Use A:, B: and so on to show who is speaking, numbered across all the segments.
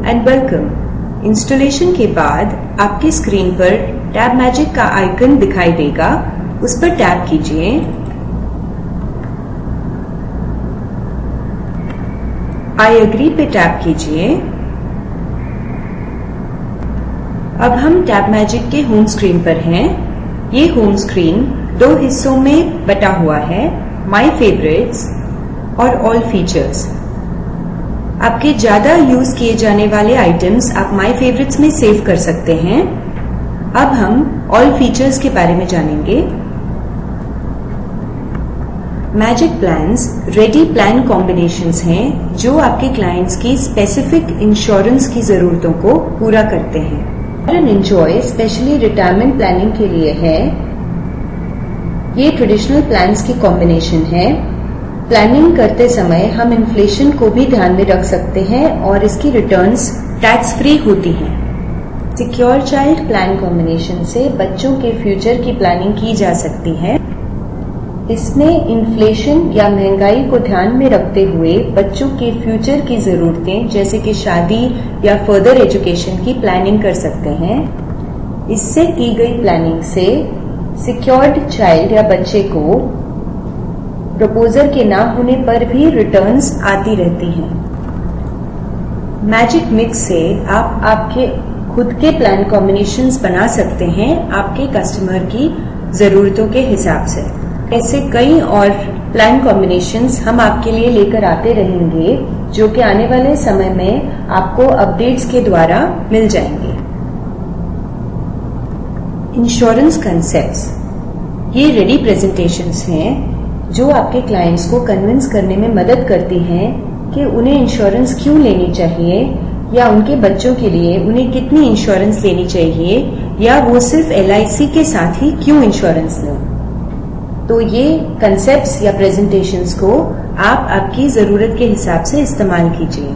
A: And welcome. Installation के बाद आपकी स्क्रीन पर टैब मैजिक का आइकन दिखाई देगा, उस पर टैप कीजिए। आई एग्री पे टैप कीजिए। अब हम टैब मैजिक के होम स्क्रीन पर हैं। ये होम स्क्रीन दो हिस्सों में बटा हुआ है, माई फेवरेट्स और ऑल फीचर्स। आपके ज्यादा यूज किए जाने वाले आइटम्स आप माई फेवरेट्स में सेव कर सकते हैं। अब हम ऑल फीचर्स के बारे में जानेंगे। Magic plans ready plan combinations हैं जो आपके क्लाइंट्स की स्पेसिफिक इंश्योरेंस की जरूरतों को पूरा करते हैं। एंजॉय स्पेशली रिटायरमेंट प्लानिंग के लिए है। ये ट्रेडिशनल प्लान्स की कॉम्बिनेशन है। प्लानिंग करते समय हम इन्फ्लेशन को भी ध्यान में रख सकते हैं और इसकी रिटर्न्स टैक्स फ्री होती हैं। सिक्योर चाइल्ड प्लान कॉम्बिनेशन से बच्चों के फ्यूचर की प्लानिंग की जा सकती है। इसमें इन्फ्लेशन या महंगाई को ध्यान में रखते हुए बच्चों के फ्यूचर की जरूरतें जैसे कि शादी या फर्दर एजुकेशन की प्लानिंग कर सकते हैं। इससे की गई प्लानिंग से सिक्योर्ड चाइल्ड या बच्चे को प्रपोजर के ना होने पर भी रिटर्न्स आती रहती हैं। मैजिक मिक्स से आप आपके खुद के प्लान कॉम्बिनेशंस बना सकते हैं आपके कस्टमर की जरूरतों के हिसाब से। ऐसे कई और प्लान कॉम्बिनेशंस हम आपके लिए लेकर आते रहेंगे जो कि आने वाले समय में आपको अपडेट्स के द्वारा मिल जाएंगे। इंश्योरेंस कंसेप्ट्स ये रेडी प्रेजेंटेशंस हैं जो आपके क्लाइंट्स को कन्विंस करने में मदद करती हैं कि उन्हें इंश्योरेंस क्यों लेनी चाहिए या उनके बच्चों के लिए उन्हें कितनी इंश्योरेंस लेनी चाहिए या वो सिर्फ LIC के साथ ही क्यों इंश्योरेंस लें। तो ये कंसेप्ट्स या प्रेजेंटेशंस को आप आपकी जरूरत के हिसाब से इस्तेमाल कीजिए।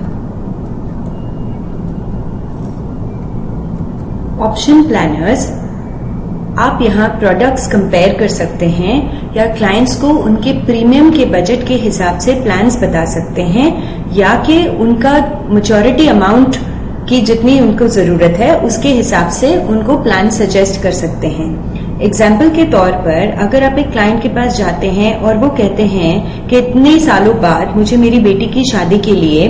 A: ऑप्शन प्लानर्स आप यहाँ प्रोडक्ट्स कंपेयर कर सकते हैं या क्लाइंट्स को उनके प्रीमियम के बजट के हिसाब से प्लान्स बता सकते हैं या कि उनका मैच्योरिटी अमाउंट की जितनी उनको जरूरत है उसके हिसाब से उनको प्लान सजेस्ट कर सकते हैं। एग्जाम्पल के तौर पर अगर आप एक क्लाइंट के पास जाते हैं और वो कहते हैं कि इतने सालों बाद मुझे मेरी बेटी की शादी के लिए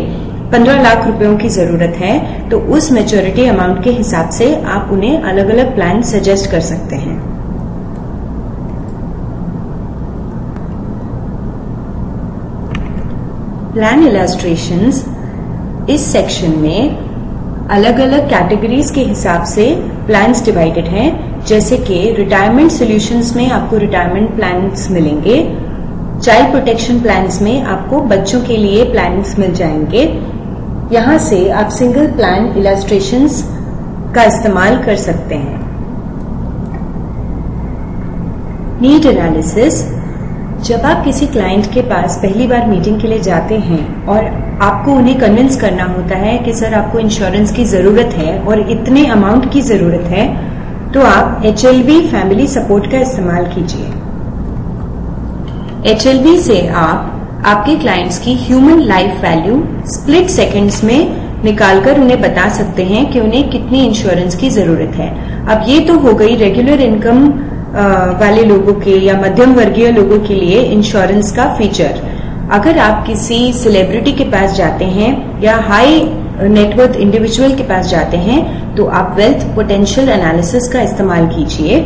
A: 15 लाख रुपयों की जरूरत है, तो उस मैच्योरिटी अमाउंट के हिसाब से आप उन्हें अलग अलग प्लान सजेस्ट कर सकते हैं। प्लान इलस्ट्रेशंस इस सेक्शन में अलग अलग कैटेगरीज के हिसाब से प्लान्स डिवाइडेड हैं, जैसे कि रिटायरमेंट सॉल्यूशंस में आपको रिटायरमेंट प्लान्स मिलेंगे। चाइल्ड प्रोटेक्शन प्लान्स में आपको बच्चों के लिए प्लान्स मिल जाएंगे। यहाँ से आप सिंगल प्लान इलस्ट्रेशंस का इस्तेमाल कर सकते हैं। नीड एनालिसिस जब आप किसी क्लाइंट के पास पहली बार मीटिंग के लिए जाते हैं और आपको उन्हें कन्विंस करना होता है कि सर आपको इंश्योरेंस की जरूरत है और इतने अमाउंट की जरूरत है, तो आप HLB फैमिली सपोर्ट का इस्तेमाल कीजिए। HLB से आप आपके क्लाइंट्स की human life value split seconds में निकालकर उन्हें बता सकते हैं कि उन्हें कितनी इंश्योरेंस की जरूरत है। अब ये तो हो गई रेगुलर इनकम वाले लोगों के या मध्यम वर्गीय लोगों के लिए इंश्योरेंस का फीचर। अगर आप किसी सेलिब्रिटी के पास जाते हैं या हाई नेटवर्थ इंडिविजुअल के पास जाते हैं तो आप वेल्थ पोटेंशियल एनालिसिस का इस्तेमाल कीजिए।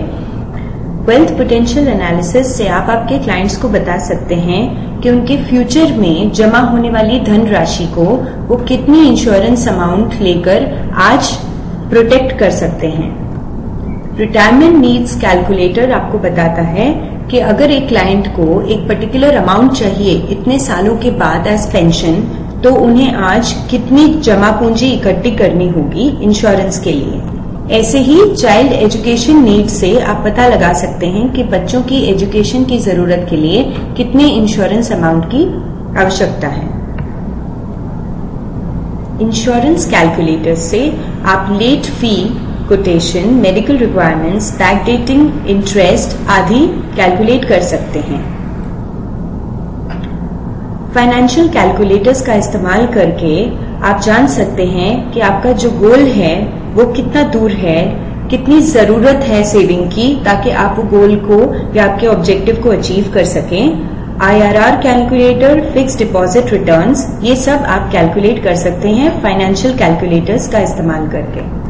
A: वेल्थ पोटेंशियल एनालिसिस से आप आपके क्लाइंट्स को बता सकते हैं कि उनके फ्यूचर में जमा होने वाली धन राशि को वो कितनी इंश्योरेंस अमाउंट लेकर आज प्रोटेक्ट कर सकते हैं। रिटायरमेंट नीड्स कैलकुलेटर आपको बताता है कि अगर एक क्लाइंट को एक पर्टिकुलर अमाउंट चाहिए इतने सालों के बाद एज पेंशन, तो उन्हें आज कितनी जमा पूंजी इकट्ठी करनी होगी इंश्योरेंस के लिए। ऐसे ही चाइल्ड एजुकेशन नीड से आप पता लगा सकते हैं कि बच्चों की एजुकेशन की जरूरत के लिए कितने इंश्योरेंस अमाउंट की आवश्यकता है। इंश्योरेंस कैलकुलेटर से आप late fee quotation, medical requirements, backdating, interest आदि कैलकुलेट कर सकते हैं। फाइनेंशियल कैलकुलेटर्स का इस्तेमाल करके आप जान सकते हैं कि आपका जो गोल है वो कितना दूर है, कितनी जरूरत है सेविंग की ताकि आप वो गोल को या आपके ऑब्जेक्टिव को अचीव कर सकें। IRR calculator, fixed deposit returns, ये सब आप कैलकुलेट कर सकते हैं फाइनेंशियल कैलकुलेटर्स का इस्तेमाल करके।